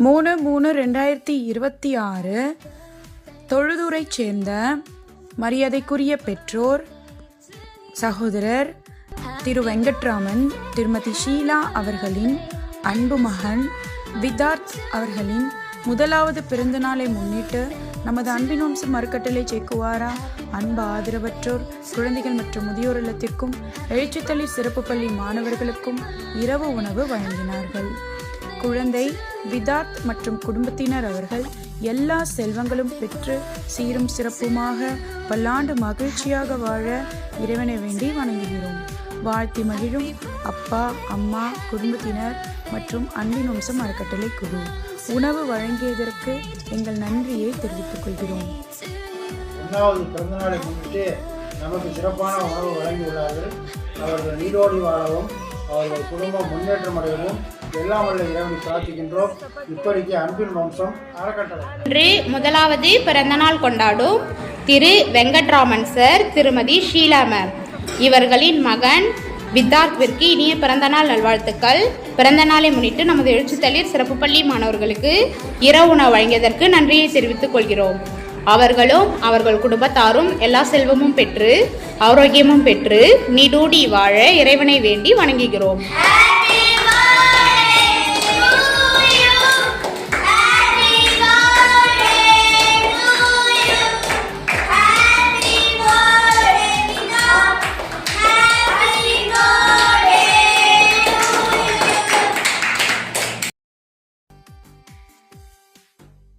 3/3/2026 தொழுதூரைச் சேர்ந்த மரியாதைக்குரிய பெற்றோர் சகோதரர் திரு வெங்கட்ராமன், திருமதி ஷீலா அவர்களின் அன்பு மகன் விதார்த் அவர்களின் முதலாவது பிறந்தநாளை முன்னிட்டு நமது அன்பின் வம்சம் அறக்கட்டளை சேக்குவாரா அன்பு ஆதரவற்றோர் குழந்தைகள் மற்றும் முதியோர் இல்லத்திற்கும் எழுச்சித்தளிர் சிறப்பு பள்ளி மாணவர்களுக்கும் இரவு உணவு வழங்கினார்கள். குழந்தை விதார்த் மற்றும் குடும்பத்தினர் அவர்கள் எல்லா செல்வங்களும் பெற்று சீரும் சிறப்புமாக பல்லாண்டு மகிழ்ச்சியாக வாழ இறைவனை வேண்டி வணங்குகிறோம். வாழ்த்தி மகிழும் அப்பா, அம்மா, குடும்பத்தினர் மற்றும் அன்பின் வம்சம் அறக்கட்டளை குழு. உணவு வழங்கியதற்கு எங்கள் நன்றியை தெரிவித்துக் கொள்கிறோம். ஒன்றாவது பிறந்தநாளை முன்னிட்டு நமக்கு சிறப்பான உணவு வழங்கியுள்ளார்கள். அவர்கள் நீரோடி வாழவும் அவர்கள் குடும்பம் முன்னேற்றம் அடையவும் எல்லாம் வல்ல இறைவனை பிரார்த்திக்கின்றோம். இப்படிக்கு அன்பின் வம்சம் அறக்கட்டளை. இன்று முதலாவது பிறந்தநாள் கொண்டாடும் திரு வெங்கட்ராமன் சார், திருமதி ஷீலா மேம் இவர்களின் மகன் வித்தார்த்விற்கு இனிய பிறந்தநாள் நல்வாழ்த்துக்கள். பிறந்த நாளை முன்னிட்டு நமது எழுச்சித்தளிர் சிறப்பு பள்ளி மாணவர்களுக்கு இரவு உணவு வழங்கியதற்கு நன்றியை தெரிவித்துக் கொள்கிறோம். அவர்களும் அவர்கள் குடும்பத்தாரும் எல்லா செல்வமும் பெற்று ஆரோக்கியமும் பெற்று நீடூடி வாழ இறைவனை வேண்டி வணங்குகிறோம்.